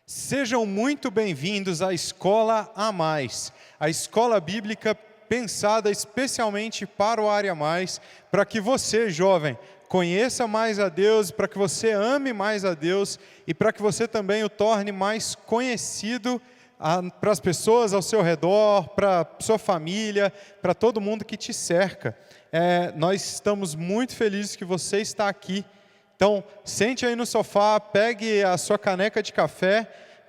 Sejam muito bem-vindos à Escola a Mais, a escola bíblica pensada especialmente para o Área Mais, para que você, jovem, conheça mais a Deus, para que você ame mais a Deus e para que você também o torne mais conhecido para as pessoas ao seu redor, para sua família, para todo mundo que te cerca. Nós estamos muito felizes que você está aqui. Então, sente aí no sofá, pegue a sua caneca de café,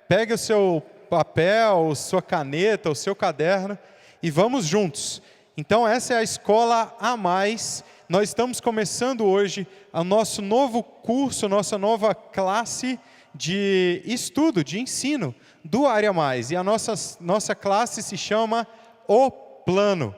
pegue o seu papel, sua caneta, o seu caderno e vamos juntos. Então, essa é a Escola a Mais. Nós estamos começando hoje o nosso novo curso, nossa nova classe de estudo, de ensino do Área Mais. E a nossa classe se chama O Plano.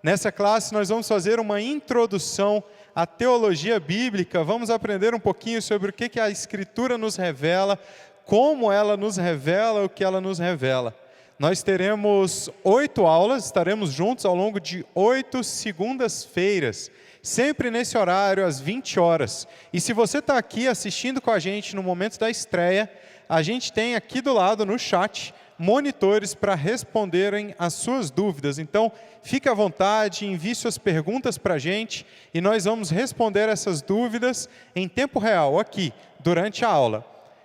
Nessa classe, nós vamos fazer uma introdução à teologia bíblica, vamos aprender um pouquinho sobre o que a Escritura nos revela, como ela nos revela, o que ela nos revela. Nós teremos 8 aulas, estaremos juntos ao longo de 8 segundas-feiras, sempre nesse horário, às 20 horas. E se você está aqui assistindo com a gente no momento da estreia, a gente tem aqui do lado, no chat, monitores para responderem as suas dúvidas. Então, fique à vontade, envie suas perguntas para a gente e nós vamos responder essas dúvidas em tempo real, aqui, durante a aula.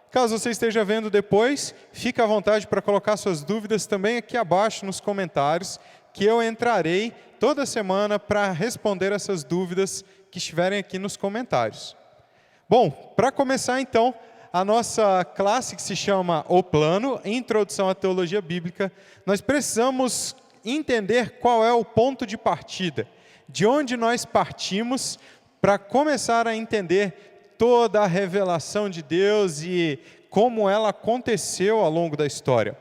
Caso você esteja vendo depois, fique à vontade para colocar suas dúvidas também aqui abaixo nos comentários, que eu entrarei toda semana para responder essas dúvidas que estiverem aqui nos comentários. Bom, para começar então, a nossa classe que se chama O Plano, Introdução à Teologia Bíblica, nós precisamos entender qual é o ponto de partida, de onde nós partimos para começar a entender toda a revelação de Deus e como ela aconteceu ao longo da história.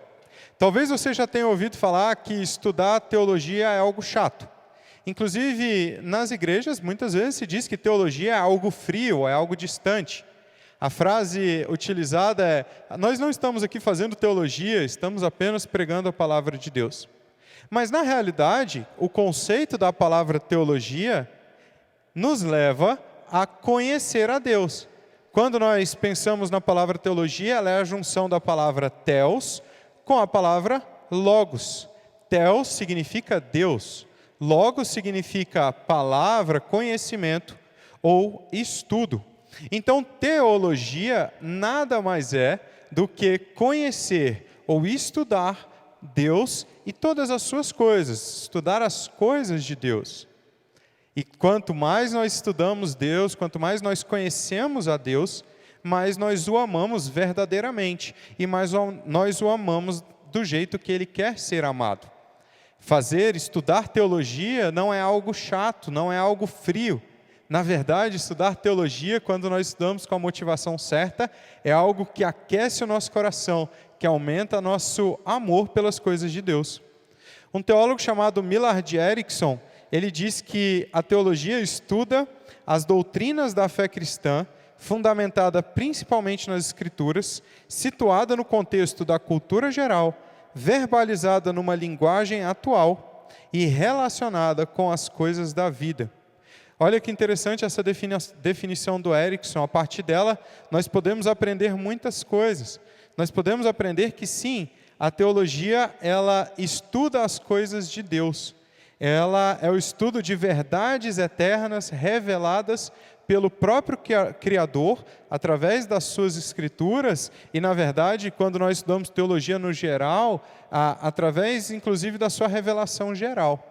Talvez você já tenha ouvido falar que estudar teologia é algo chato. Inclusive, nas igrejas, muitas vezes se diz que teologia é algo frio, é algo distante. A frase utilizada é: nós não estamos aqui fazendo teologia, estamos apenas pregando a palavra de Deus. Mas, na realidade, o conceito da palavra teologia nos leva a conhecer a Deus. Quando nós pensamos na palavra teologia, ela é a junção da palavra theos com a palavra logos. Theos significa Deus, logos significa palavra, conhecimento ou estudo. Então, teologia nada mais é do que conhecer ou estudar Deus e todas as suas coisas, estudar as coisas de Deus. E quanto mais nós estudamos Deus, quanto mais nós conhecemos a Deus, mais nós o amamos verdadeiramente e mais nós o amamos do jeito que Ele quer ser amado. Estudar teologia não é algo chato, não é algo frio. Na verdade, estudar teologia, quando nós estudamos com a motivação certa, é algo que aquece o nosso coração, que aumenta nosso amor pelas coisas de Deus. Um teólogo chamado Millard Erickson, ele diz que a teologia estuda as doutrinas da fé cristã, fundamentada principalmente nas Escrituras, situada no contexto da cultura geral, verbalizada numa linguagem atual e relacionada com as coisas da vida. Olha que interessante essa definição do Erickson. A partir dela, nós podemos aprender muitas coisas. Nós podemos aprender que sim, a teologia, ela estuda as coisas de Deus. Ela é o estudo de verdades eternas reveladas pelo próprio Criador, através das suas Escrituras, e na verdade, quando nós estudamos teologia no geral, através inclusive da sua revelação geral.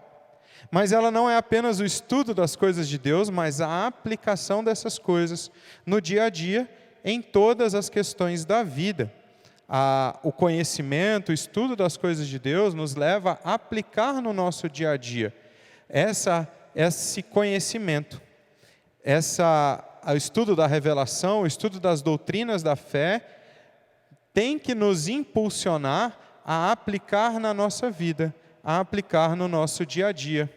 Mas ela não é apenas o estudo das coisas de Deus, mas a aplicação dessas coisas no dia a dia, em todas as questões da vida. O conhecimento, o estudo das coisas de Deus nos leva a aplicar no nosso dia a dia esse conhecimento, o estudo da revelação, o estudo das doutrinas da fé, tem que nos impulsionar a aplicar na nossa vida, a aplicar no nosso dia a dia.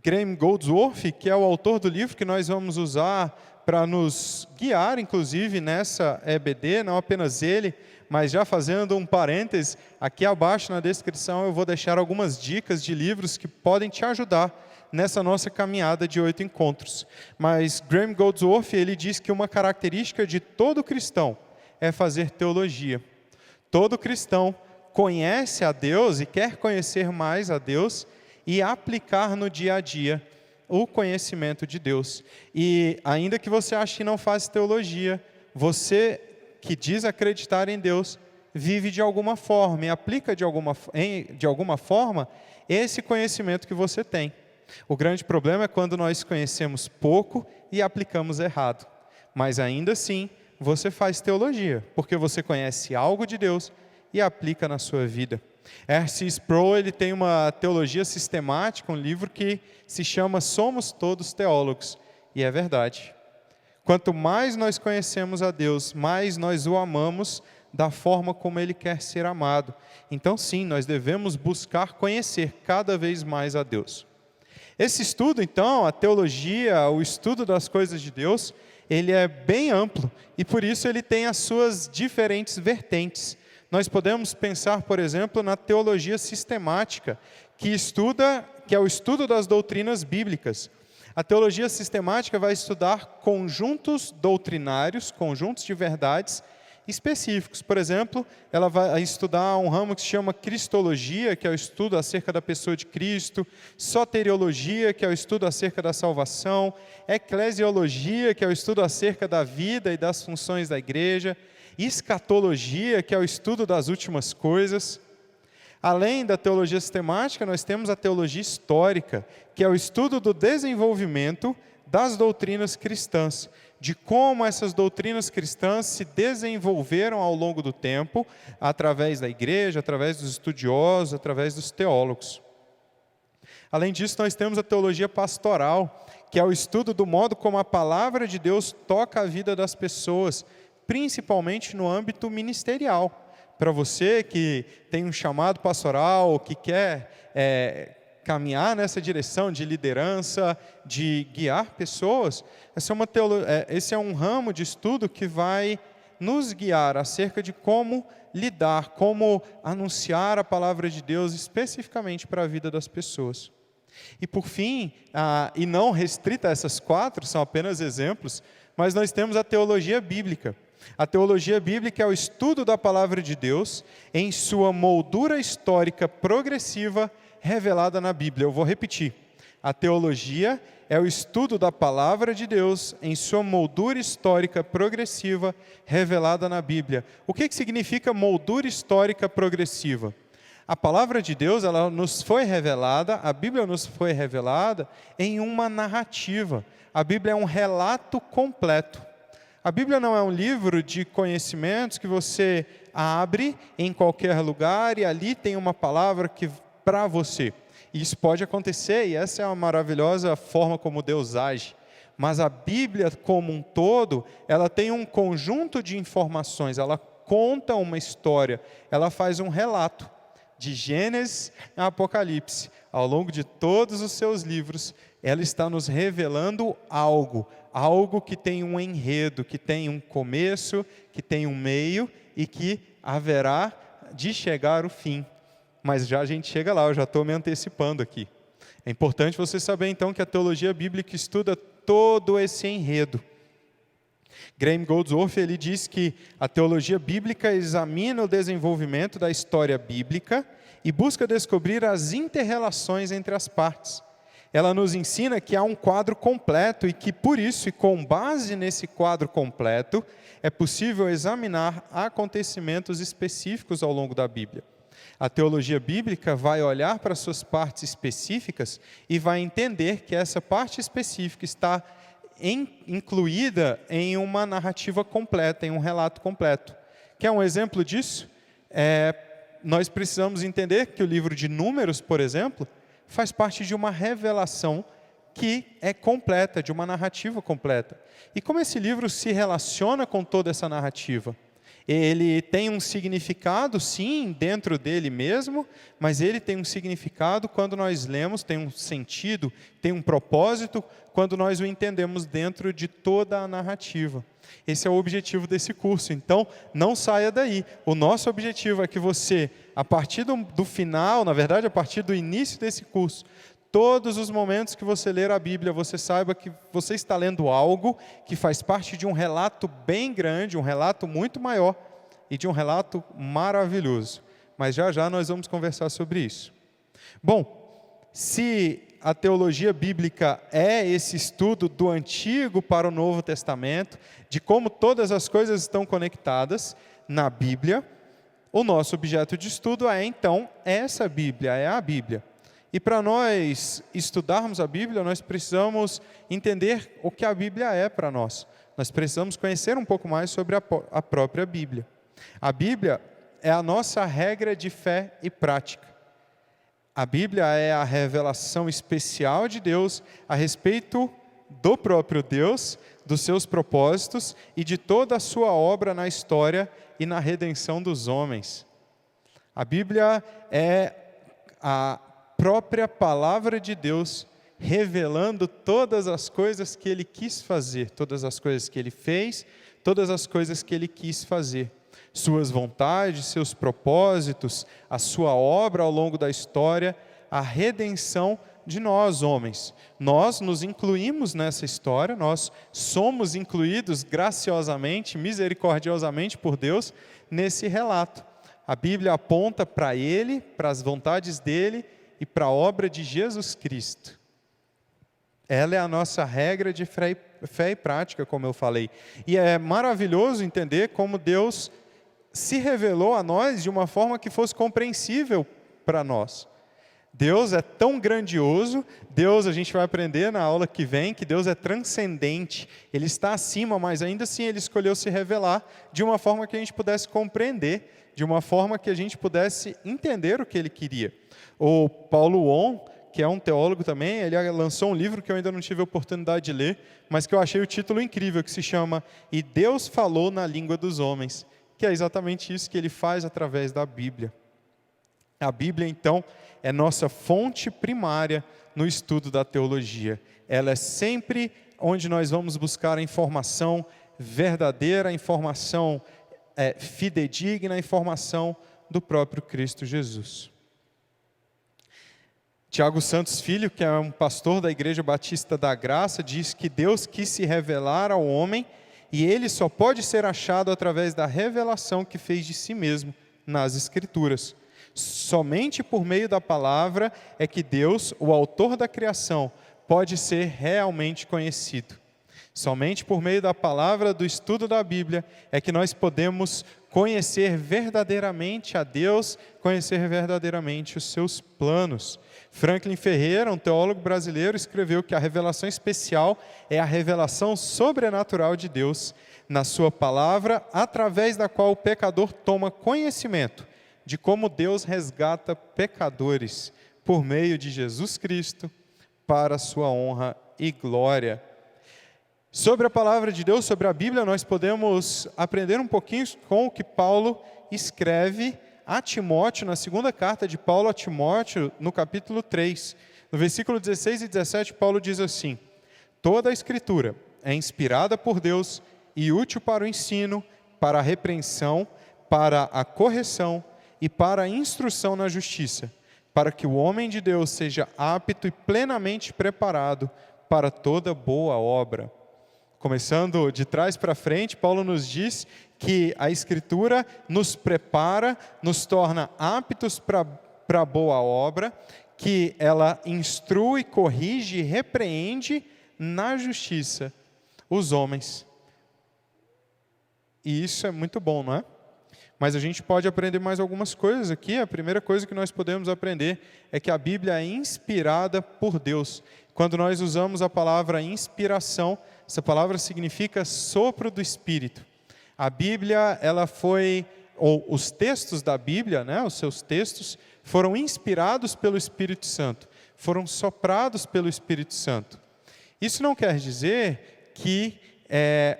Graham Goldsworth, que é o autor do livro que nós vamos usar para nos guiar, inclusive, nessa EBD, não apenas ele, mas já fazendo um parêntese, aqui abaixo na descrição eu vou deixar algumas dicas de livros que podem te ajudar nessa nossa caminhada de 8 encontros. Mas Graham Goldsworth, ele diz que uma característica de todo cristão é fazer teologia. Todo cristão conhece a Deus e quer conhecer mais a Deus e aplicar no dia a dia o conhecimento de Deus. E ainda que você ache que não faz teologia, você que diz acreditar em Deus, vive de alguma forma e aplica de alguma forma esse conhecimento que você tem. O grande problema é quando nós conhecemos pouco e aplicamos errado. Mas ainda assim, você faz teologia, porque você conhece algo de Deus e aplica na sua vida. R.C. Sproul, ele tem uma teologia sistemática, um livro que se chama Somos Todos Teólogos. E é verdade. Quanto mais nós conhecemos a Deus, mais nós o amamos da forma como Ele quer ser amado. Então sim, nós devemos buscar conhecer cada vez mais a Deus. Esse estudo, então, a teologia, o estudo das coisas de Deus, ele é bem amplo e por isso ele tem as suas diferentes vertentes. Nós podemos pensar, por exemplo, na teologia sistemática, que é o estudo das doutrinas bíblicas. A teologia sistemática vai estudar conjuntos doutrinários, conjuntos de verdades específicos. Por exemplo, ela vai estudar um ramo que se chama Cristologia, que é o estudo acerca da pessoa de Cristo, Soteriologia, que é o estudo acerca da salvação, Eclesiologia, que é o estudo acerca da vida e das funções da igreja, Escatologia, que é o estudo das últimas coisas. Além da teologia sistemática, nós temos a teologia histórica, que é o estudo do desenvolvimento das doutrinas cristãs, de como essas doutrinas cristãs se desenvolveram ao longo do tempo, através da igreja, através dos estudiosos, através dos teólogos. Além disso, nós temos a teologia pastoral, que é o estudo do modo como a palavra de Deus toca a vida das pessoas, principalmente no âmbito ministerial. Para você que tem um chamado pastoral, que quer caminhar nessa direção de liderança, de guiar pessoas, esse é um ramo de estudo que vai nos guiar acerca de como lidar, como anunciar a palavra de Deus especificamente para a vida das pessoas. E por fim, e não restrita a essas 4, são apenas exemplos, mas nós temos a teologia bíblica. A teologia bíblica é o estudo da palavra de Deus em sua moldura histórica progressiva revelada na Bíblia. Eu vou repetir. A teologia é o estudo da palavra de Deus em sua moldura histórica progressiva revelada na Bíblia. O que significa moldura histórica progressiva? A palavra de Deus, ela nos foi revelada, a Bíblia nos foi revelada em uma narrativa. A Bíblia é um relato completo. A Bíblia não é um livro de conhecimentos que você abre em qualquer lugar e ali tem uma palavra para você. Isso pode acontecer e essa é uma maravilhosa forma como Deus age. Mas a Bíblia como um todo, ela tem um conjunto de informações, ela conta uma história, ela faz um relato de Gênesis a Apocalipse. Ao longo de todos os seus livros, ela está nos revelando algo que tem um enredo, que tem um começo, que tem um meio e que haverá de chegar o fim. Mas já a gente chega lá, eu já estou me antecipando aqui. É importante você saber então que a teologia bíblica estuda todo esse enredo. Graham Goldsworth, ele diz que a teologia bíblica examina o desenvolvimento da história bíblica e busca descobrir as inter-relações entre as partes. Ela nos ensina que há um quadro completo e que, por isso, e com base nesse quadro completo, é possível examinar acontecimentos específicos ao longo da Bíblia. A teologia bíblica vai olhar para suas partes específicas e vai entender que essa parte específica está incluída em uma narrativa completa, em um relato completo. Quer um exemplo disso? Nós precisamos entender que o livro de Números, por exemplo, faz parte de uma revelação que é completa, de uma narrativa completa. E como esse livro se relaciona com toda essa narrativa? Ele tem um significado, sim, dentro dele mesmo, mas ele tem um significado quando nós lemos, tem um sentido, tem um propósito, quando nós o entendemos dentro de toda a narrativa. Esse é o objetivo desse curso, então não saia daí. O nosso objetivo é que você, a partir do final, na verdade, a partir do início desse curso, todos os momentos que você ler a Bíblia, você saiba que você está lendo algo que faz parte de um relato bem grande, um relato muito maior e de um relato maravilhoso. Mas já já nós vamos conversar sobre isso. Bom, se a teologia bíblica é esse estudo do Antigo para o Novo Testamento, de como todas as coisas estão conectadas na Bíblia, o nosso objeto de estudo é, então, essa Bíblia, é a Bíblia. E para nós estudarmos a Bíblia, nós precisamos entender o que a Bíblia é para nós. Nós precisamos conhecer um pouco mais sobre a própria Bíblia. A Bíblia é a nossa regra de fé e prática. A Bíblia é a revelação especial de Deus a respeito do próprio Deus, dos seus propósitos e de toda a sua obra na história e na redenção dos homens. A Bíblia é a própria palavra de Deus revelando todas as coisas que Ele quis fazer, todas as coisas que Ele fez, todas as coisas que Ele quis fazer. Suas vontades, seus propósitos, a sua obra ao longo da história, a redenção de nós, homens. Nós nos incluímos nessa história, nós somos incluídos graciosamente, misericordiosamente por Deus nesse relato. A Bíblia aponta para Ele, para as vontades dEle e para a obra de Jesus Cristo. Ela é a nossa regra de fé e prática, como eu falei. E é maravilhoso entender como Deus se revelou a nós de uma forma que fosse compreensível para nós. Deus é tão grandioso, Deus, a gente vai aprender na aula que vem, que Deus é transcendente, Ele está acima, mas ainda assim Ele escolheu se revelar de uma forma que a gente pudesse compreender, de uma forma que a gente pudesse entender o que Ele queria. O Paulo Won, que é um teólogo também, ele lançou um livro que eu ainda não tive a oportunidade de ler, mas que eu achei o título incrível, que se chama E Deus Falou na Língua dos Homens, que é exatamente isso que Ele faz através da Bíblia. A Bíblia, então, é nossa fonte primária no estudo da teologia. Ela é sempre onde nós vamos buscar a informação verdadeira, a informação fidedigna, a informação do próprio Cristo Jesus. Tiago Santos Filho, que é um pastor da Igreja Batista da Graça, diz que Deus quis se revelar ao homem e Ele só pode ser achado através da revelação que fez de si mesmo nas Escrituras. Somente por meio da palavra é que Deus, o autor da criação, pode ser realmente conhecido. Somente por meio da palavra, do estudo da Bíblia, é que nós podemos conhecer verdadeiramente a Deus, conhecer verdadeiramente os seus planos. Franklin Ferreira, um teólogo brasileiro, escreveu que a revelação especial é a revelação sobrenatural de Deus na sua palavra, através da qual o pecador toma conhecimento de como Deus resgata pecadores por meio de Jesus Cristo para a sua honra e glória. Sobre a palavra de Deus, sobre a Bíblia, nós podemos aprender um pouquinho com o que Paulo escreve a Timóteo, na segunda carta de Paulo a Timóteo, no capítulo 3. No versículo 16 e 17, Paulo diz assim: Toda a Escritura é inspirada por Deus e útil para o ensino, para a repreensão, para a correção e para a instrução na justiça, para que o homem de Deus seja apto e plenamente preparado para toda boa obra. Começando de trás para frente, Paulo nos diz que a Escritura nos prepara, nos torna aptos para boa obra, que ela instrui, corrige e repreende na justiça os homens. E isso é muito bom, não é? Mas a gente pode aprender mais algumas coisas aqui. A primeira coisa que nós podemos aprender é que a Bíblia é inspirada por Deus. Quando nós usamos a palavra inspiração, essa palavra significa sopro do Espírito. A Bíblia, ou os textos da Bíblia, né, os seus textos, foram inspirados pelo Espírito Santo, foram soprados pelo Espírito Santo. Isso não quer dizer que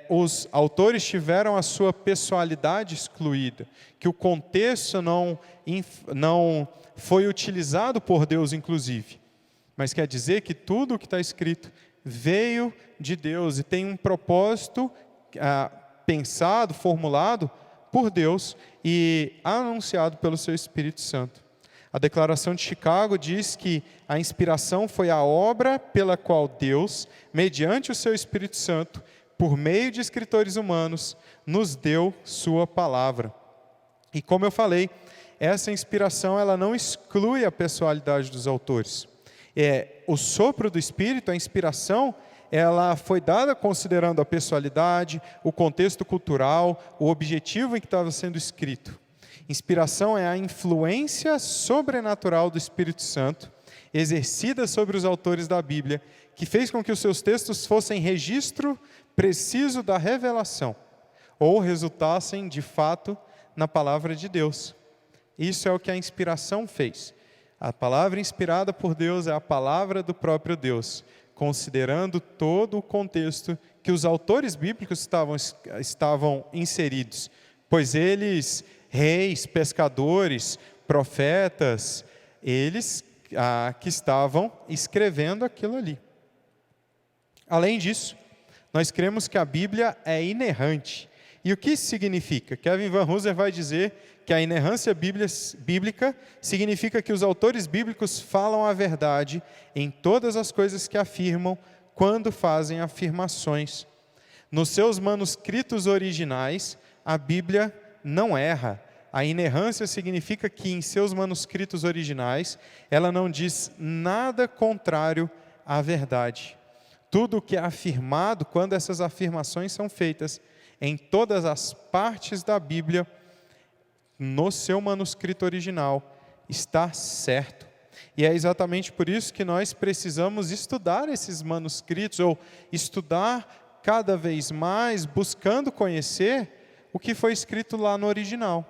os autores tiveram a sua pessoalidade excluída, que o contexto não foi utilizado por Deus, inclusive. Mas quer dizer que tudo o que está escrito veio de Deus e tem um propósito pensado, formulado por Deus e anunciado pelo seu Espírito Santo. A Declaração de Chicago diz que a inspiração foi a obra pela qual Deus, mediante o seu Espírito Santo, por meio de escritores humanos, nos deu sua palavra. E como eu falei, essa inspiração ela não exclui a pessoalidade dos autores. O sopro do Espírito, a inspiração, ela foi dada considerando a pessoalidade, o contexto cultural, o objetivo em que estava sendo escrito. Inspiração é a influência sobrenatural do Espírito Santo, exercida sobre os autores da Bíblia, que fez com que os seus textos fossem registro preciso da revelação, ou resultassem, de fato, na palavra de Deus. Isso é o que a inspiração fez. A palavra inspirada por Deus é a palavra do próprio Deus, considerando todo o contexto que os autores bíblicos estavam inseridos, pois eles, reis, pescadores, profetas, eles que estavam escrevendo aquilo ali. Além disso, nós cremos que a Bíblia é inerrante. E o que isso significa? Kevin Van Hooser vai dizer que a inerrância bíblica significa que os autores bíblicos falam a verdade em todas as coisas que afirmam quando fazem afirmações. Nos seus manuscritos originais, a Bíblia não erra. A inerrância significa que em seus manuscritos originais, ela não diz nada contrário à verdade. Tudo o que é afirmado, quando essas afirmações são feitas, em todas as partes da Bíblia, no seu manuscrito original, está certo. E é exatamente por isso que nós precisamos estudar esses manuscritos, ou estudar cada vez mais, buscando conhecer o que foi escrito lá no original.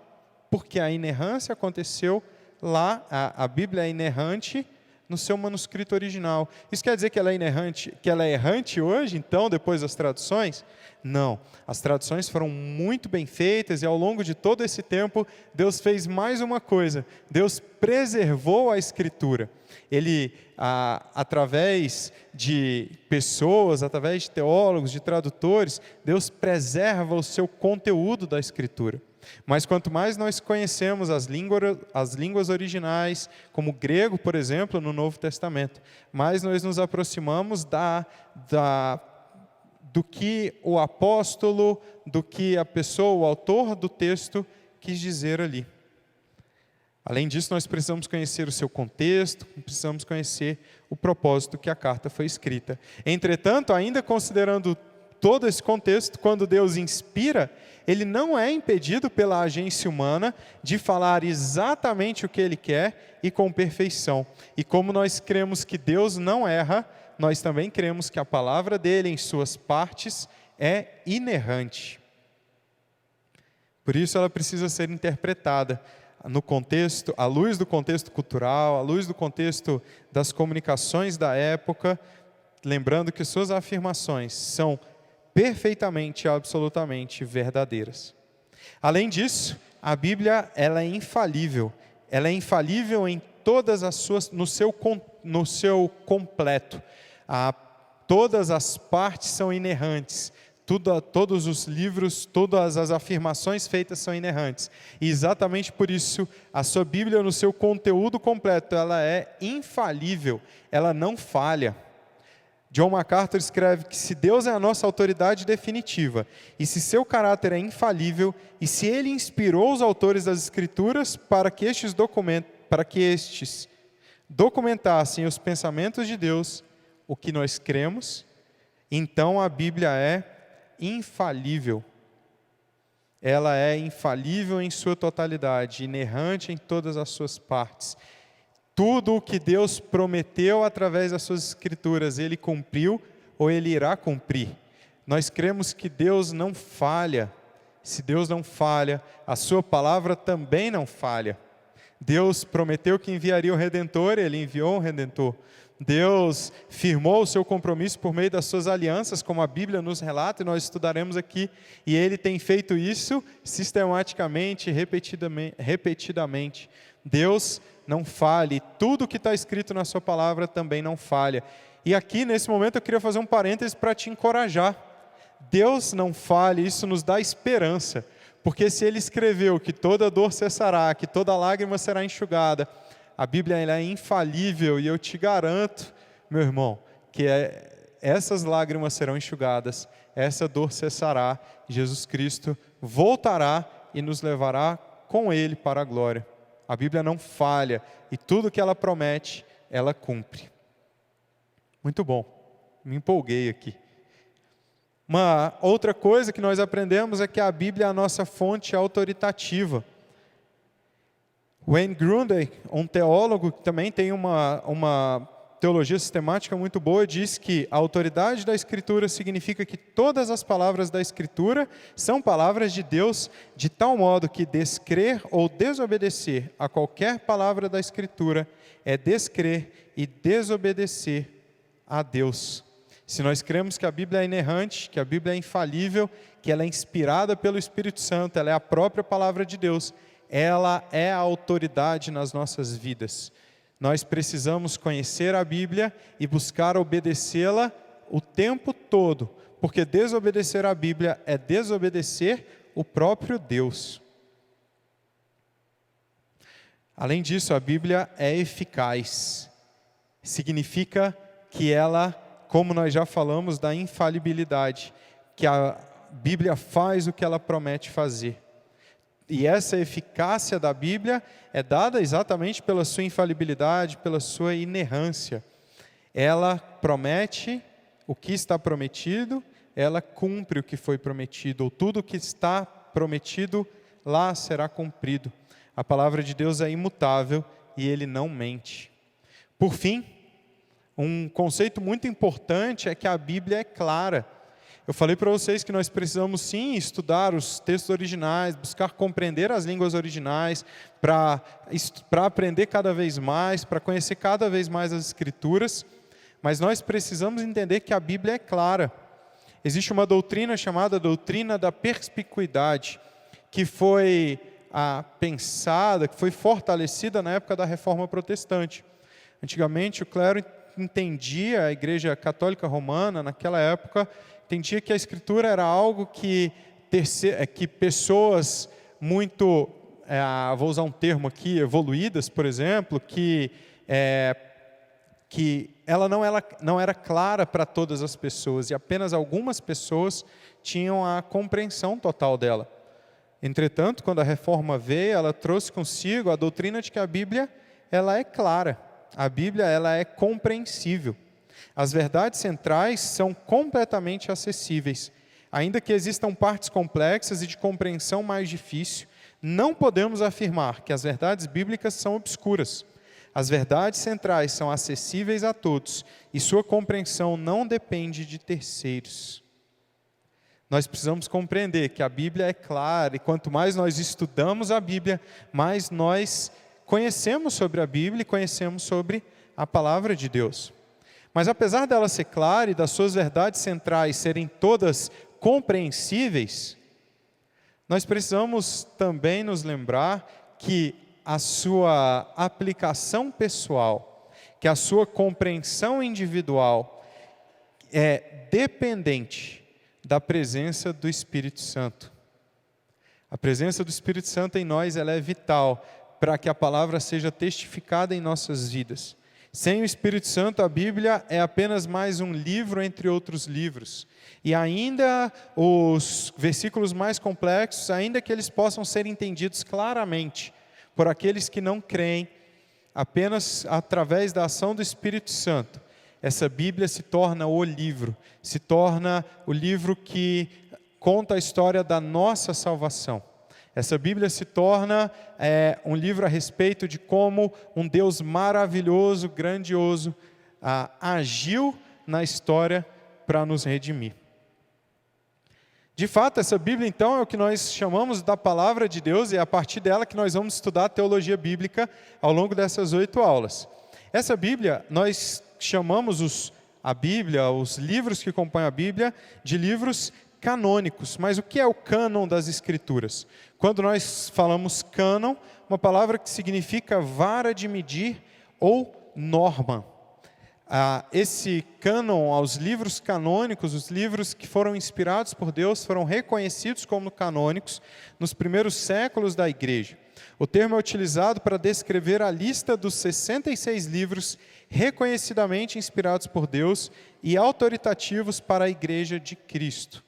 Porque a inerrância aconteceu lá, a Bíblia é inerrante no seu manuscrito original. Isso quer dizer que ela é errante hoje, então, depois das traduções? Não. As traduções foram muito bem feitas e ao longo de todo esse tempo, Deus fez mais uma coisa. Deus preservou a Escritura. Ele, através de pessoas, através de teólogos, de tradutores, Deus preserva o seu conteúdo da Escritura. Mas quanto mais nós conhecemos as línguas originais, como o grego, por exemplo, no Novo Testamento, mais nós nos aproximamos do que o apóstolo, do que a pessoa, o autor do texto, quis dizer ali. Além disso, nós precisamos conhecer o seu contexto, precisamos conhecer o propósito que a carta foi escrita. Entretanto, ainda considerando todo esse contexto, quando Deus inspira, Ele não é impedido pela agência humana de falar exatamente o que Ele quer e com perfeição. E como nós cremos que Deus não erra, nós também cremos que a palavra dEle, em suas partes, é inerrante. Por isso ela precisa ser interpretada no contexto, à luz do contexto cultural, à luz do contexto das comunicações da época, lembrando que suas afirmações são perfeitamente e absolutamente verdadeiras. Além disso, a Bíblia ela é infalível. Ela é infalível em todas as suas, no seu completo. Todas as partes são inerrantes. Todos os livros, todas as afirmações feitas são inerrantes. E exatamente por isso, a sua Bíblia, no seu conteúdo completo, ela é infalível. Ela não falha. John MacArthur escreve que se Deus é a nossa autoridade definitiva, e se seu caráter é infalível, e se Ele inspirou os autores das Escrituras para que estes documentassem os pensamentos de Deus, o que nós cremos, então a Bíblia é infalível. Ela é infalível em sua totalidade, inerrante em todas as suas partes. Tudo o que Deus prometeu através das suas Escrituras, Ele cumpriu ou Ele irá cumprir. Nós cremos que Deus não falha. Se Deus não falha, a sua palavra também não falha. Deus prometeu que enviaria o Redentor, Ele enviou o Redentor. Deus firmou o seu compromisso por meio das suas alianças, como a Bíblia nos relata, e nós estudaremos aqui. E Ele tem feito isso sistematicamente, repetidamente. Deus não falha, e tudo que está escrito na sua palavra também não falha. E aqui, nesse momento, eu queria fazer um parêntese para te encorajar. Deus não falha, isso nos dá esperança, porque se Ele escreveu que toda dor cessará, que toda lágrima será enxugada, A Bíblia ela é infalível e eu te garanto, meu irmão, que essas lágrimas serão enxugadas, essa dor cessará, Jesus Cristo voltará e nos levará com Ele para a glória. A Bíblia não falha e tudo que ela promete, ela cumpre. Muito bom, me empolguei aqui. Uma outra coisa que nós aprendemos é que a Bíblia é a nossa fonte autoritativa. Wayne Grudem, um teólogo que também tem uma teologia sistemática muito boa, diz que a autoridade da Escritura significa que todas as palavras da Escritura são palavras de Deus, de tal modo que descrer ou desobedecer a qualquer palavra da Escritura é descrer e desobedecer a Deus. Se nós cremos que a Bíblia é inerrante, que a Bíblia é infalível, que ela é inspirada pelo Espírito Santo, ela é a própria palavra de Deus, ela é a autoridade nas nossas vidas. Nós precisamos conhecer a Bíblia e buscar obedecê-la o tempo todo, porque desobedecer a Bíblia é desobedecer o próprio Deus. Além disso, a Bíblia é eficaz. Significa que ela, como nós já falamos da infalibilidade, que a Bíblia faz o que ela promete fazer. E essa eficácia da Bíblia é dada exatamente pela sua infalibilidade, pela sua inerrância. Ela promete o que está prometido, ela cumpre o que foi prometido, ou tudo o que está prometido lá será cumprido. A palavra de Deus é imutável e Ele não mente. Por fim, um conceito muito importante é que a Bíblia é clara. Eu falei para vocês que nós precisamos sim estudar os textos originais, buscar compreender as línguas originais, para aprender cada vez mais, para conhecer cada vez mais as Escrituras, mas nós precisamos entender que a Bíblia é clara. Existe uma doutrina chamada doutrina da perspicuidade, que foi pensada, que foi fortalecida na época da Reforma Protestante. Antigamente o clero entendia, a Igreja Católica Romana, naquela época, entendia que a Escritura era algo que pessoas muito, vou usar um termo aqui, evoluídas, por exemplo, que ela não era clara para todas as pessoas, e apenas algumas pessoas tinham a compreensão total dela. Entretanto, quando a Reforma veio, ela trouxe consigo a doutrina de que a Bíblia ela é clara, a Bíblia ela é compreensível. As verdades centrais são completamente acessíveis. Ainda que existam partes complexas e de compreensão mais difícil, não podemos afirmar que as verdades bíblicas são obscuras. As verdades centrais são acessíveis a todos e sua compreensão não depende de terceiros. Nós precisamos compreender que a Bíblia é clara e quanto mais nós estudamos a Bíblia, mais nós conhecemos sobre a Bíblia e conhecemos sobre a palavra de Deus. Mas apesar dela ser clara e das suas verdades centrais serem todas compreensíveis, nós precisamos também nos lembrar que a sua aplicação pessoal, que a sua compreensão individual é dependente da presença do Espírito Santo. A presença do Espírito Santo em nós ela é vital para que a palavra seja testificada em nossas vidas. Sem o Espírito Santo, a Bíblia é apenas mais um livro entre outros livros. E ainda os versículos mais complexos, ainda que eles possam ser entendidos claramente por aqueles que não creem, apenas através da ação do Espírito Santo, essa Bíblia se torna o livro que conta a história da nossa salvação. Essa Bíblia se torna um livro a respeito de como um Deus maravilhoso, grandioso, agiu na história para nos redimir. De fato, essa Bíblia, então, é o que nós chamamos da Palavra de Deus, e é a partir dela que nós vamos estudar a teologia bíblica ao longo dessas 8 aulas. Essa Bíblia, nós chamamos a Bíblia, os livros que compõem a Bíblia, de livros canônicos. Mas o que é o cânon das Escrituras? Quando nós falamos cânon, uma palavra que significa vara de medir ou norma. Esse cânon, aos livros canônicos, os livros que foram inspirados por Deus, foram reconhecidos como canônicos nos primeiros séculos da igreja. O termo é utilizado para descrever a lista dos 66 livros reconhecidamente inspirados por Deus e autoritativos para a Igreja de Cristo.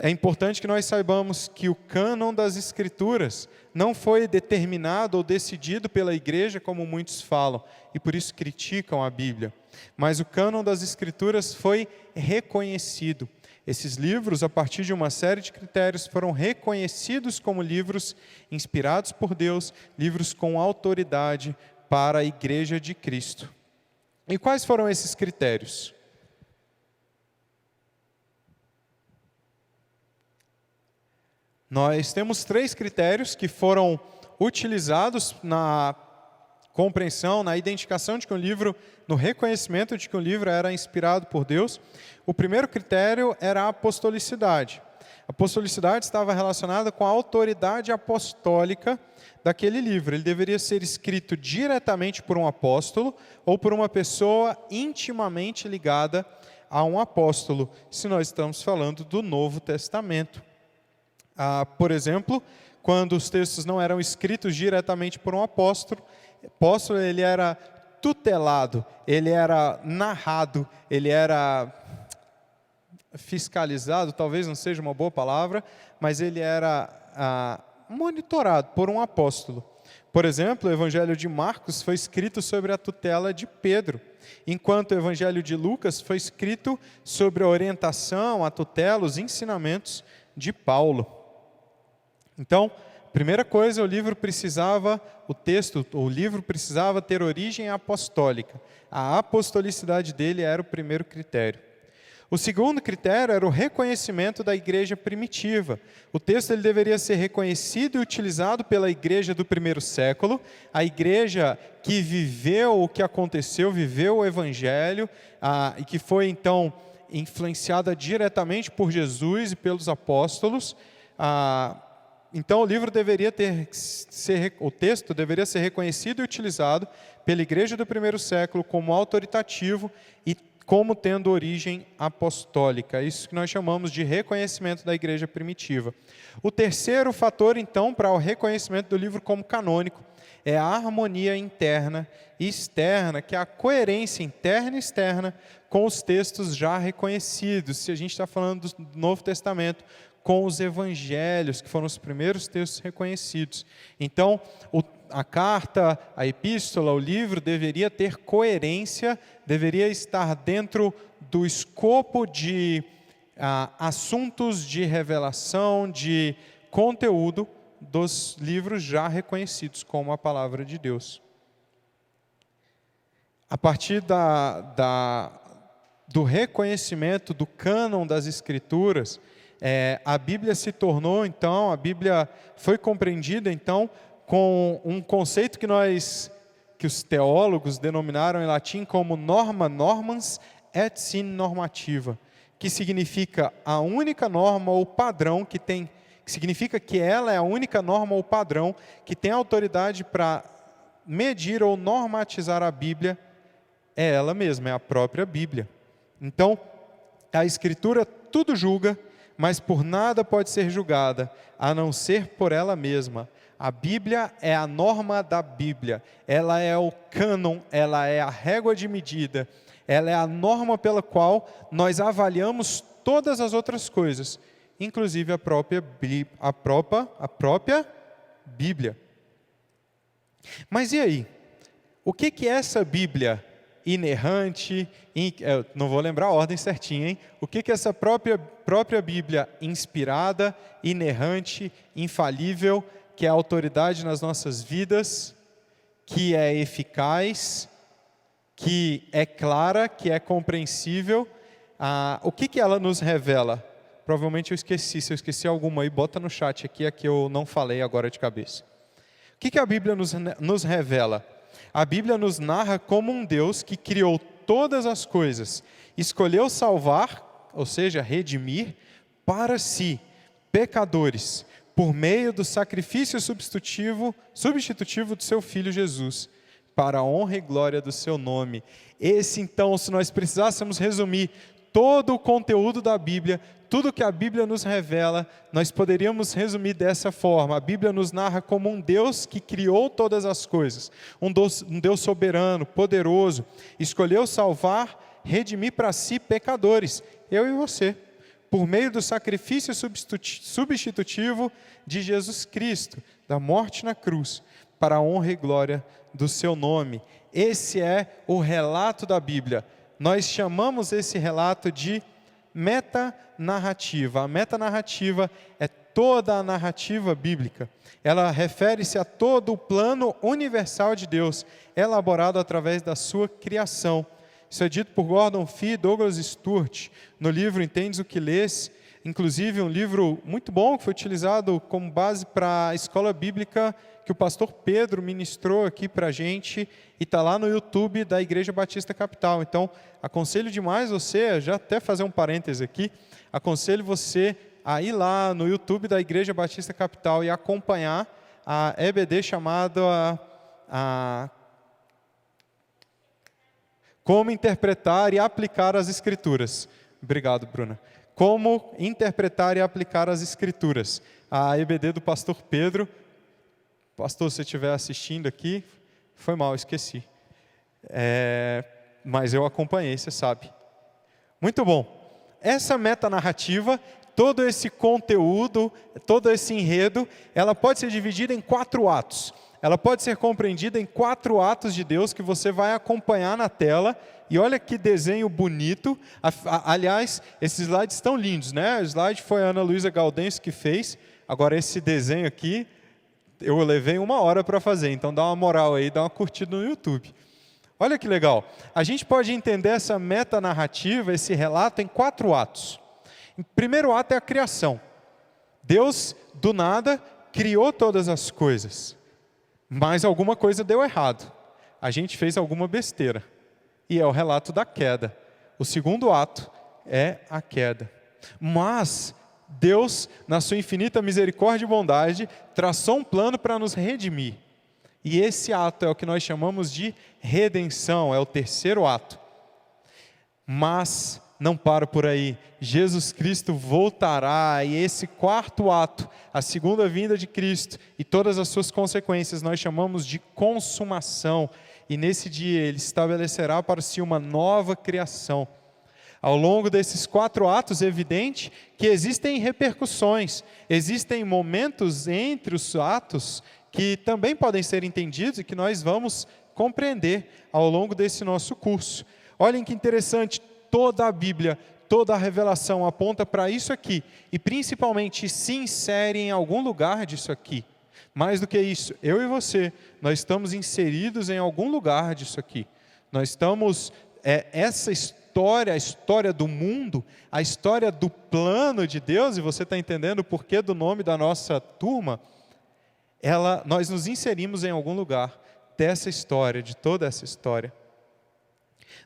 É importante que nós saibamos que o cânon das Escrituras não foi determinado ou decidido pela Igreja, como muitos falam, e por isso criticam a Bíblia. Mas o cânon das Escrituras foi reconhecido. Esses livros, a partir de uma série de critérios, foram reconhecidos como livros inspirados por Deus, livros com autoridade para a Igreja de Cristo. E quais foram esses critérios? Nós temos 3 critérios que foram utilizados na compreensão, na identificação de que um livro, no reconhecimento de que um livro era inspirado por Deus. O primeiro critério era a apostolicidade. A apostolicidade estava relacionada com a autoridade apostólica daquele livro. Ele deveria ser escrito diretamente por um apóstolo ou por uma pessoa intimamente ligada a um apóstolo, se nós estamos falando do Novo Testamento. Por exemplo, quando os textos não eram escritos diretamente por um apóstolo, ele era tutelado, ele era narrado, ele era fiscalizado, talvez não seja uma boa palavra, mas ele era monitorado por um apóstolo. Por exemplo, o Evangelho de Marcos foi escrito sobre a tutela de Pedro, enquanto o Evangelho de Lucas foi escrito sobre a orientação, a tutela, os ensinamentos de Paulo. Então, primeira coisa, o livro precisava ter origem apostólica. A apostolicidade dele era o primeiro critério. O segundo critério era o reconhecimento da igreja primitiva. O texto ele deveria ser reconhecido e utilizado pela igreja do primeiro século, a igreja que viveu o que aconteceu, viveu o evangelho, e que foi então influenciada diretamente por Jesus e pelos apóstolos. Então o texto deveria ser reconhecido e utilizado pela igreja do primeiro século como autoritativo e como tendo origem apostólica. Isso que nós chamamos de reconhecimento da igreja primitiva. O terceiro fator, então, para o reconhecimento do livro como canônico é a harmonia interna e externa, que é a coerência interna e externa com os textos já reconhecidos. Se a gente está falando do Novo Testamento, com os evangelhos, que foram os primeiros textos reconhecidos. Então, a carta, a epístola, o livro deveria ter coerência, deveria estar dentro do escopo de assuntos de revelação, de conteúdo dos livros já reconhecidos como a palavra de Deus. A partir do reconhecimento do cânon das Escrituras, a Bíblia se tornou, então, a Bíblia foi compreendida, então, com um conceito que os teólogos denominaram em latim como norma normans et sine normativa, que significa a única norma ou padrão que significa que ela é a única norma ou padrão que tem autoridade para medir ou normatizar a Bíblia, é ela mesma, é a própria Bíblia. Então, a Escritura tudo julga, mas por nada pode ser julgada, a não ser por ela mesma. A Bíblia é a norma da Bíblia, ela é o cânon, ela é a régua de medida, ela é a norma pela qual nós avaliamos todas as outras coisas, inclusive a própria Bíblia. Mas e aí? O que é essa Bíblia inerrante, não vou lembrar a ordem certinha, hein? O que é essa própria Bíblia inspirada, inerrante, infalível, que é a autoridade nas nossas vidas, que é eficaz, que é clara, que é compreensível? O que ela nos revela? Provavelmente eu esqueci, se eu esqueci alguma aí, bota no chat aqui, a que eu não falei agora de cabeça. O que a Bíblia nos revela? A Bíblia nos narra como um Deus que criou todas as coisas, escolheu salvar, ou seja, redimir, para si, pecadores, por meio do sacrifício substitutivo do seu Filho Jesus, para a honra e glória do seu nome. Esse, então, se nós precisássemos resumir todo o conteúdo da Bíblia, tudo que a Bíblia nos revela, nós poderíamos resumir dessa forma. A Bíblia nos narra como um Deus que criou todas as coisas, um Deus soberano, poderoso, escolheu salvar, redimir para si pecadores, eu e você, por meio do sacrifício substitutivo de Jesus Cristo, da morte na cruz, para a honra e glória do seu nome. Esse é o relato da Bíblia. Nós chamamos esse relato de metanarrativa. A metanarrativa é toda a narrativa bíblica. Ela refere-se a todo o plano universal de Deus, elaborado através da sua criação. Isso é dito por Gordon Fee e Douglas Stuart, no livro Entendes o que Lês, inclusive um livro muito bom, que foi utilizado como base para a escola bíblica que o pastor Pedro ministrou aqui para a gente, e está lá no YouTube da Igreja Batista Capital. Então, aconselho demais você, já até fazer um parêntese aqui, aconselho você a ir lá no YouTube da Igreja Batista Capital e acompanhar a EBD chamada Como Interpretar e Aplicar as Escrituras. Obrigado, Bruna. Como Interpretar e Aplicar as Escrituras. A EBD do pastor Pedro. Pastor, se você estiver assistindo aqui, foi mal, esqueci. Mas eu acompanhei, você sabe. Muito bom. Essa metanarrativa, todo esse conteúdo, todo esse enredo, ela pode ser dividida em 4 atos. Ela pode ser compreendida em 4 atos de Deus que você vai acompanhar na tela. E olha que desenho bonito. Aliás, esses slides estão lindos, né? O slide foi a Ana Luísa Gaudêncio que fez. Agora esse desenho aqui, eu levei 1 hora para fazer. Então dá uma moral aí, dá uma curtida no YouTube. Olha que legal. A gente pode entender essa metanarrativa, esse relato, em 4 atos. O primeiro ato é a criação. Deus, do nada, criou todas as coisas. Mas alguma coisa deu errado. A gente fez alguma besteira. E é o relato da queda. O segundo ato é a queda. Mas Deus, na sua infinita misericórdia e bondade, traçou um plano para nos redimir. E esse ato é o que nós chamamos de redenção, é o terceiro ato. Mas não para por aí. Jesus Cristo voltará, e esse 4º ato, a segunda vinda de Cristo e todas as suas consequências, nós chamamos de consumação. E nesse dia Ele estabelecerá para si uma nova criação. Ao longo desses 4 atos, é evidente que existem repercussões, existem momentos entre os atos que também podem ser entendidos e que nós vamos compreender ao longo desse nosso curso. Olhem que interessante, toda a Bíblia, toda a revelação aponta para isso aqui, e principalmente se insere em algum lugar disso aqui. Mais do que isso, eu e você, nós estamos inseridos em algum lugar disso aqui. Nós estamos, essa história, a história do mundo, a história do plano de Deus, e você está entendendo o porquê do nome da nossa turma, nós nos inserimos em algum lugar dessa história, de toda essa história.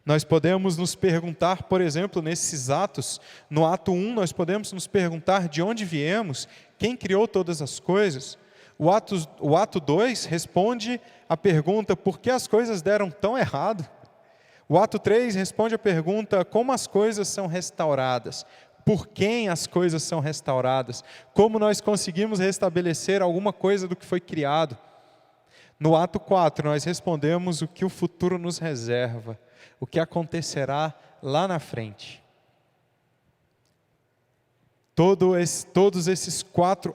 Nós podemos nos perguntar, por exemplo, nesses atos, no ato 1, nós podemos nos perguntar de onde viemos, quem criou todas as coisas. O ato 2 responde a pergunta, por que as coisas deram tão errado? O ato 3 responde a pergunta, como as coisas são restauradas? Por quem as coisas são restauradas? Como nós conseguimos restabelecer alguma coisa do que foi criado? No ato 4, nós respondemos o que o futuro nos reserva, o que acontecerá lá na frente. Todos esses 4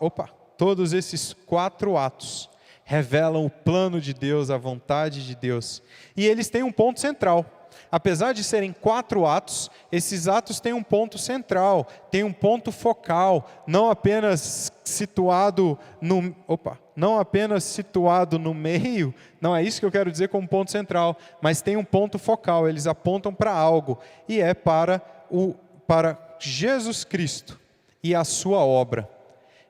atos revelam o plano de Deus, a vontade de Deus. E eles têm um ponto central. Apesar de serem 4 atos, esses atos têm um ponto central, têm um ponto focal, não apenas situado no meio, não é isso que eu quero dizer como ponto central, mas tem um ponto focal, eles apontam para algo, e é para Jesus Cristo e a sua obra.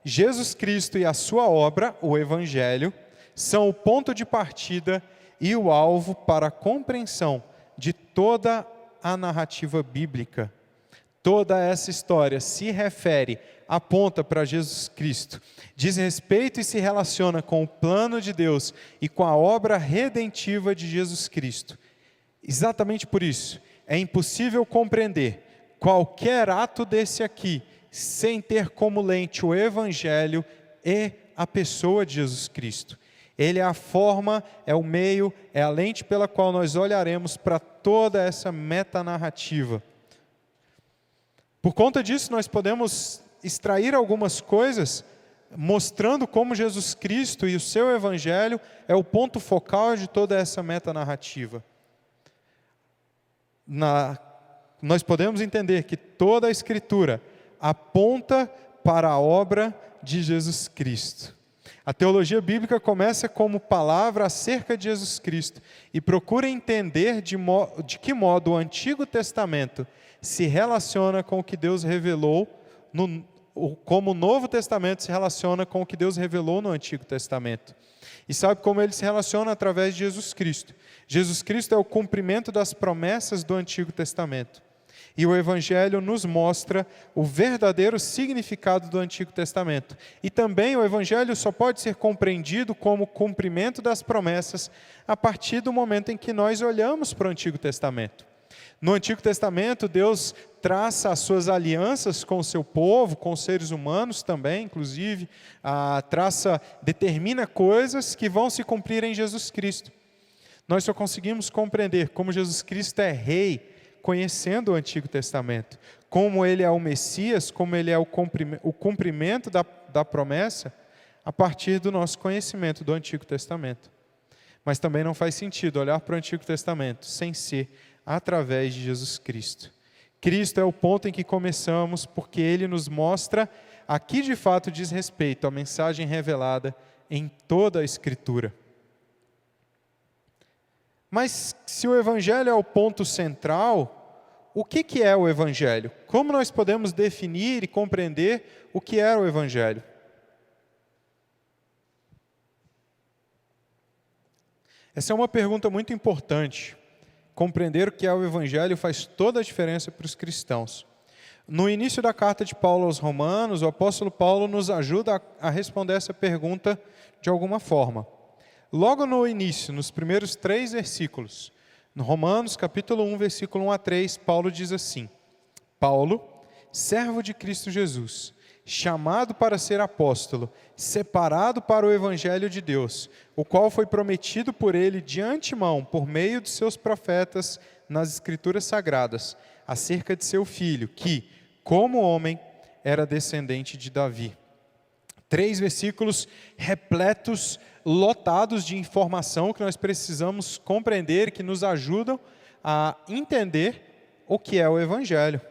Jesus Cristo e a sua obra, o Evangelho, são o ponto de partida e o alvo para a compreensão de toda a narrativa bíblica. Toda essa história se refere, aponta para Jesus Cristo, diz respeito e se relaciona com o plano de Deus e com a obra redentiva de Jesus Cristo. Exatamente por isso, é impossível compreender qualquer ato desse aqui, sem ter como lente o Evangelho e a pessoa de Jesus Cristo. Ele é a forma, é o meio, é a lente pela qual nós olharemos para toda essa metanarrativa. Por conta disso, nós podemos extrair algumas coisas, mostrando como Jesus Cristo e o seu Evangelho é o ponto focal de toda essa metanarrativa. Nós podemos entender que toda a Escritura aponta para a obra de Jesus Cristo. A teologia bíblica começa como palavra acerca de Jesus Cristo e procura entender de que modo o Antigo Testamento se relaciona com o que Deus revelou, como o Novo Testamento se relaciona com o que Deus revelou no Antigo Testamento. E sabe como ele se relaciona através de Jesus Cristo. Jesus Cristo é o cumprimento das promessas do Antigo Testamento. E o Evangelho nos mostra o verdadeiro significado do Antigo Testamento. E também o Evangelho só pode ser compreendido como cumprimento das promessas a partir do momento em que nós olhamos para o Antigo Testamento. No Antigo Testamento, Deus traça as suas alianças com o seu povo, com os seres humanos também, inclusive, determina coisas que vão se cumprir em Jesus Cristo. Nós só conseguimos compreender como Jesus Cristo é rei, conhecendo o Antigo Testamento, como ele é o Messias, como ele é o cumprimento da promessa, a partir do nosso conhecimento do Antigo Testamento. Mas também não faz sentido olhar para o Antigo Testamento sem ser através de Jesus Cristo. Cristo é o ponto em que começamos, porque ele nos mostra a que de fato diz respeito à mensagem revelada em toda a Escritura. Mas se o Evangelho é o ponto central, o que é o Evangelho? Como nós podemos definir e compreender o que é o Evangelho? Essa é uma pergunta muito importante. Compreender o que é o Evangelho faz toda a diferença para os cristãos. No início da carta de Paulo aos Romanos, o apóstolo Paulo nos ajuda a responder essa pergunta de alguma forma. Logo no início, nos primeiros 3 versículos, no Romanos capítulo 1, versículo 1 a 3, Paulo diz assim: Paulo, servo de Cristo Jesus, chamado para ser apóstolo, separado para o Evangelho de Deus, o qual foi prometido por ele de antemão, por meio de seus profetas nas Escrituras Sagradas, acerca de seu filho, que, como homem, era descendente de Davi. 3 versículos repletos, lotados de informação que nós precisamos compreender, que nos ajudam a entender o que é o Evangelho.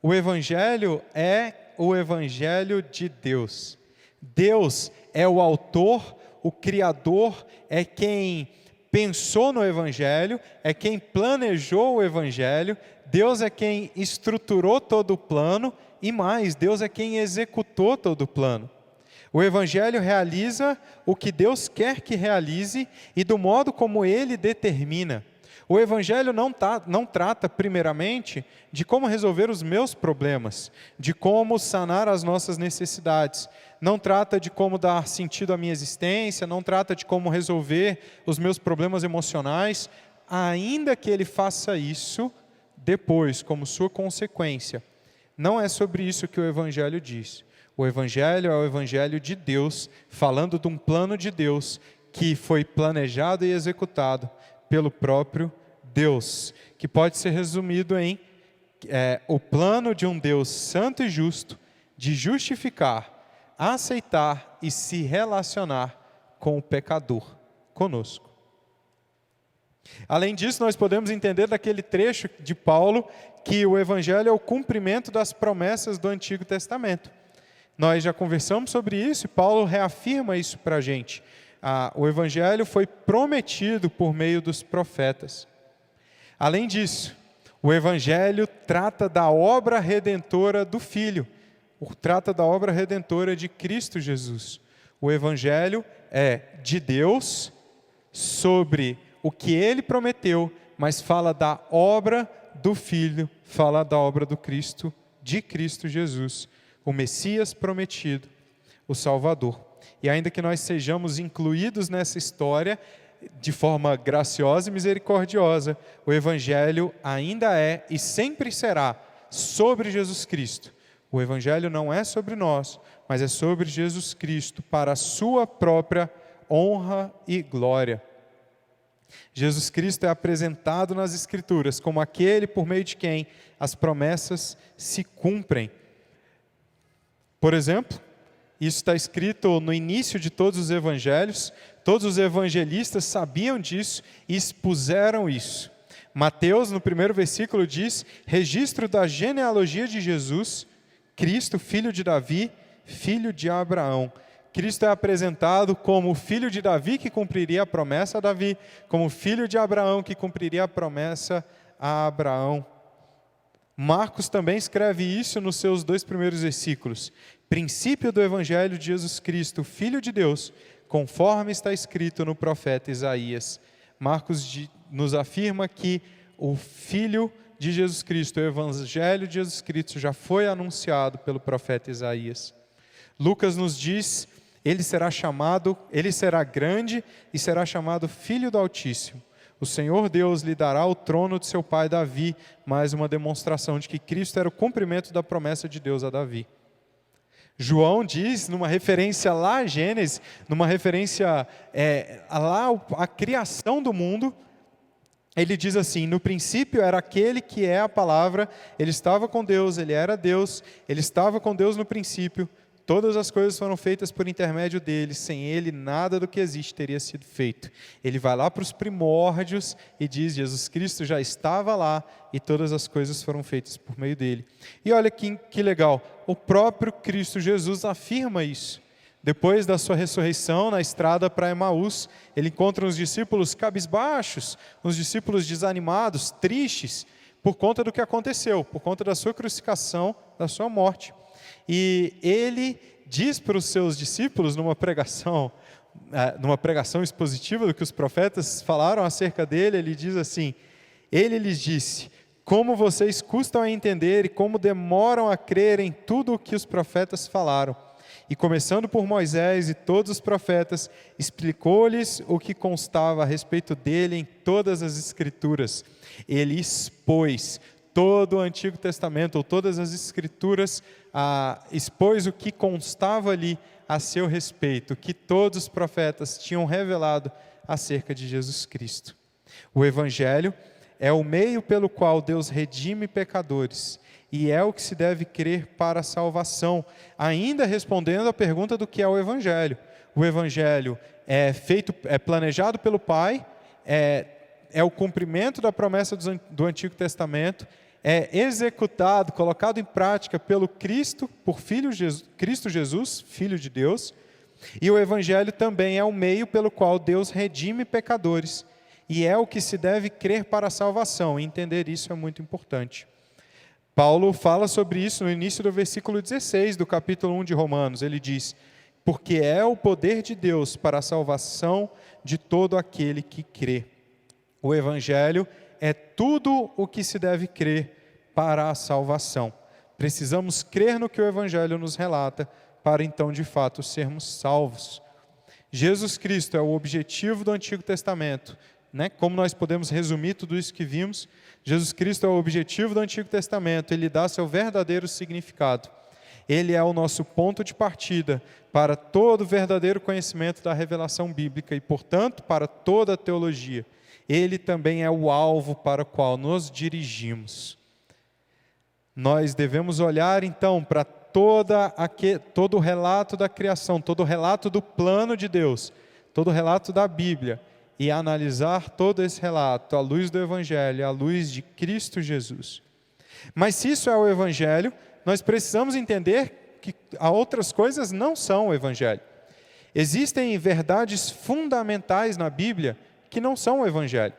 O Evangelho é o Evangelho de Deus. Deus é o autor, o Criador, é quem pensou no Evangelho, é quem planejou o Evangelho, Deus é quem estruturou todo o plano e mais, Deus é quem executou todo o plano. O Evangelho realiza o que Deus quer que realize e do modo como Ele determina. O Evangelho não trata, primeiramente, de como resolver os meus problemas, de como sanar as nossas necessidades. Não trata de como dar sentido à minha existência, não trata de como resolver os meus problemas emocionais, ainda que Ele faça isso depois, como sua consequência. Não é sobre isso que o Evangelho diz. O Evangelho é o Evangelho de Deus, falando de um plano de Deus que foi planejado e executado pelo próprio Deus, que pode ser resumido em o plano de um Deus santo e justo de justificar, aceitar e se relacionar com o pecador, conosco. Além disso, nós podemos entender daquele trecho de Paulo que o Evangelho é o cumprimento das promessas do Antigo Testamento. Nós já conversamos sobre isso e Paulo reafirma isso para a gente. O Evangelho foi prometido por meio dos profetas. Além disso, o Evangelho trata da obra redentora do Filho, trata da obra redentora de Cristo Jesus. O Evangelho é de Deus sobre o que Ele prometeu, mas fala da obra do Filho, fala da obra do Cristo, de Cristo Jesus, o Messias prometido, o Salvador. E ainda que nós sejamos incluídos nessa história de forma graciosa e misericordiosa, o Evangelho ainda é e sempre será sobre Jesus Cristo. O Evangelho não é sobre nós, mas é sobre Jesus Cristo, para a sua própria honra e glória. Jesus Cristo é apresentado nas Escrituras como aquele por meio de quem as promessas se cumprem. Por exemplo, isso está escrito no início de todos os evangelhos, todos os evangelistas sabiam disso e expuseram isso. Mateus, no primeiro versículo, diz: registro da genealogia de Jesus, Cristo, filho de Davi, filho de Abraão. Cristo é apresentado como o filho de Davi que cumpriria a promessa a Davi, como filho de Abraão que cumpriria a promessa a Abraão. Marcos também escreve isso nos seus 2 primeiros versículos. Princípio do Evangelho de Jesus Cristo, Filho de Deus, conforme está escrito no profeta Isaías. Marcos nos afirma que o Filho de Jesus Cristo, o Evangelho de Jesus Cristo, já foi anunciado pelo profeta Isaías. Lucas nos diz: ele será grande e será chamado Filho do Altíssimo. O Senhor Deus lhe dará o trono de seu pai Davi, mais uma demonstração de que Cristo era o cumprimento da promessa de Deus a Davi. João diz, numa referência lá a Gênesis, numa referência lá à criação do mundo, ele diz assim: no princípio era aquele que é a palavra, ele estava com Deus, ele era Deus, ele estava com Deus no princípio. Todas as coisas foram feitas por intermédio dele, sem ele nada do que existe teria sido feito. Ele vai lá para os primórdios e diz: Jesus Cristo já estava lá e todas as coisas foram feitas por meio dele. E olha que legal, o próprio Cristo Jesus afirma isso. Depois da sua ressurreição, na estrada para Emaús, ele encontra uns discípulos cabisbaixos, uns discípulos desanimados, tristes, por conta do que aconteceu, por conta da sua crucificação, da sua morte. E ele diz para os seus discípulos, numa pregação expositiva do que os profetas falaram acerca dele, ele diz assim: ele lhes disse: como vocês custam a entender e como demoram a crer em tudo o que os profetas falaram. E começando por Moisés e todos os profetas, explicou-lhes o que constava a respeito dele em todas as Escrituras. Ele expôs todo o Antigo Testamento, ou todas as Escrituras, expôs o que constava ali a seu respeito, que todos os profetas tinham revelado acerca de Jesus Cristo. O Evangelho é o meio pelo qual Deus redime pecadores, e é o que se deve crer para a salvação, ainda respondendo à pergunta do que é o Evangelho. O Evangelho é planejado pelo Pai, é o cumprimento da promessa do Antigo Testamento, é executado, colocado em prática pelo Cristo, Cristo Jesus, Filho de Deus, e o Evangelho também é o meio pelo qual Deus redime pecadores, e é o que se deve crer para a salvação, e entender isso é muito importante. Paulo fala sobre isso no início do versículo 16 do capítulo 1 de Romanos. Ele diz: porque é o poder de Deus para a salvação de todo aquele que crê. O Evangelho é tudo o que se deve crer para a salvação. Precisamos crer no que o Evangelho nos relata para então de fato sermos salvos. Jesus Cristo é o objetivo do Antigo Testamento, né? Como nós podemos resumir tudo isso que vimos? Jesus Cristo é o objetivo do Antigo Testamento, ele dá seu verdadeiro significado. Ele é o nosso ponto de partida para todo o verdadeiro conhecimento da revelação bíblica e, portanto, para toda a teologia. Ele também é o alvo para o qual nos dirigimos. Nós devemos olhar, então, para todo o relato da criação, todo o relato do plano de Deus, todo o relato da Bíblia, e analisar todo esse relato à luz do Evangelho, à luz de Cristo Jesus. Mas se isso é o Evangelho, nós precisamos entender que outras coisas não são o Evangelho. Existem verdades fundamentais na Bíblia que não são o Evangelho.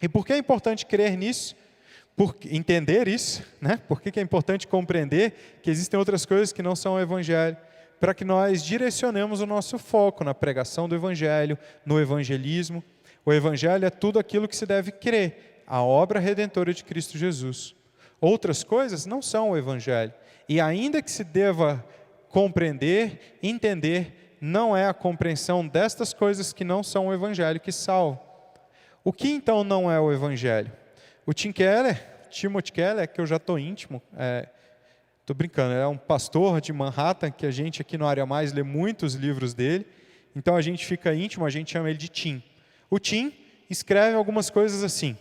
E por que é importante crer nisso? Entender isso, né? Por que é importante compreender que existem outras coisas que não são o Evangelho? Para que nós direcionemos o nosso foco na pregação do Evangelho, no evangelismo. O Evangelho é tudo aquilo que se deve crer, a obra redentora de Cristo Jesus. Outras coisas não são o Evangelho. E ainda que se deva compreender, entender, não é a compreensão destas coisas que não são o Evangelho que salva. O que então não é o Evangelho? O Tim Keller Timothy Keller, que eu já estou íntimo. Estou brincando, é um pastor de Manhattan, que a gente aqui no Área Mais lê muitos livros dele. Então a gente fica íntimo, a gente chama ele de Tim. O Tim escreve algumas coisas assim: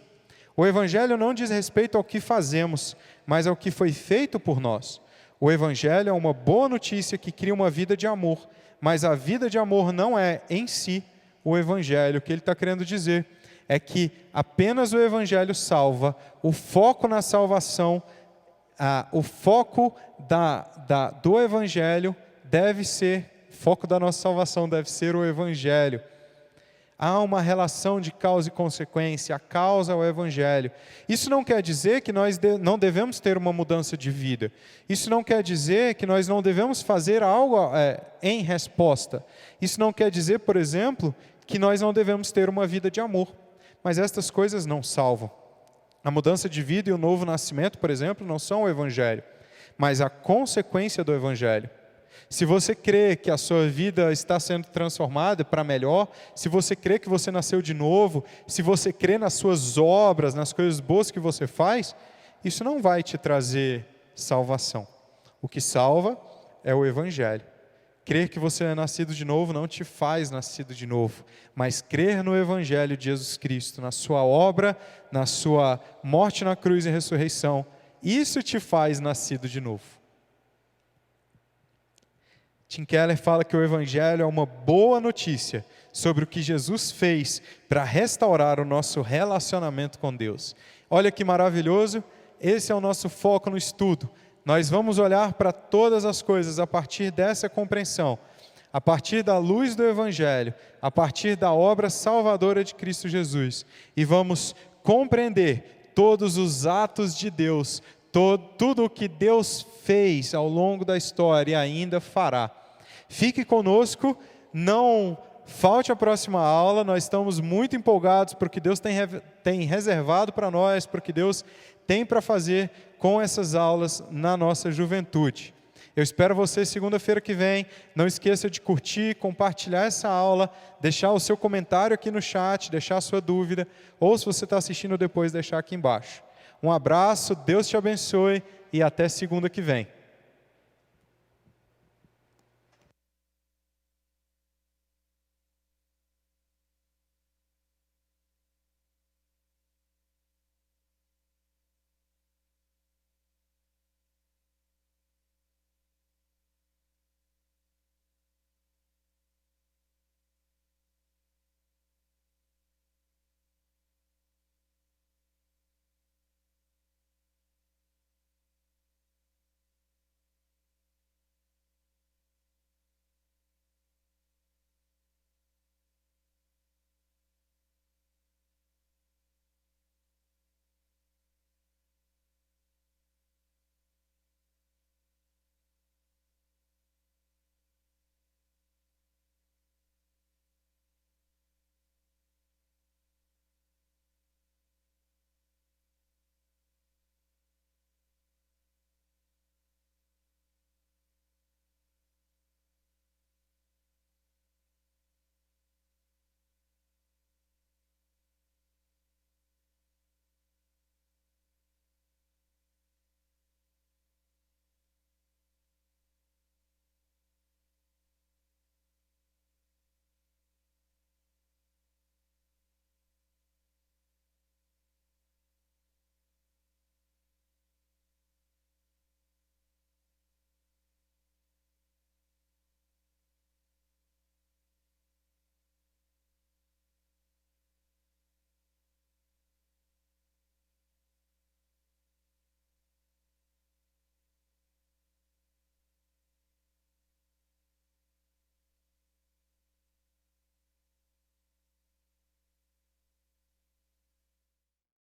o Evangelho não diz respeito ao que fazemos, mas ao que foi feito por nós. O Evangelho é uma boa notícia que cria uma vida de amor, mas a vida de amor não é, em si, o Evangelho. O que ele está querendo dizer é que apenas o Evangelho salva, o foco na salvação, o foco do Evangelho deve ser, o foco da nossa salvação deve ser o Evangelho. Há uma relação de causa e consequência, a causa é o Evangelho. Isso não quer dizer que nós não devemos ter uma mudança de vida. Isso não quer dizer que nós não devemos fazer algo em resposta. Isso não quer dizer, por exemplo, que nós não devemos ter uma vida de amor. Mas estas coisas não salvam. A mudança de vida e o novo nascimento, por exemplo, não são o Evangelho, mas a consequência do Evangelho. Se você crê que a sua vida está sendo transformada para melhor, se você crê que você nasceu de novo, se você crê nas suas obras, nas coisas boas que você faz, isso não vai te trazer salvação. O que salva é o Evangelho. Crer que você é nascido de novo não te faz nascido de novo, mas crer no Evangelho de Jesus Cristo, na sua obra, na sua morte na cruz e ressurreição, isso te faz nascido de novo. Tim Keller fala que o Evangelho é uma boa notícia sobre o que Jesus fez para restaurar o nosso relacionamento com Deus. Olha que maravilhoso, esse é o nosso foco no estudo. Nós vamos olhar para todas as coisas a partir dessa compreensão, a partir da luz do Evangelho, a partir da obra salvadora de Cristo Jesus, e vamos compreender todos os atos de Deus, tudo o que Deus fez ao longo da história e ainda fará. Fique conosco, não falte a próxima aula, nós estamos muito empolgados porque Deus tem reservado para nós, porque Deus tem para fazer com essas aulas na nossa juventude. Eu espero você segunda-feira que vem. Não esqueça de curtir, compartilhar essa aula, deixar o seu comentário aqui no chat, deixar a sua dúvida, ou se você está assistindo depois, deixar aqui embaixo. Um abraço, Deus te abençoe e até segunda que vem.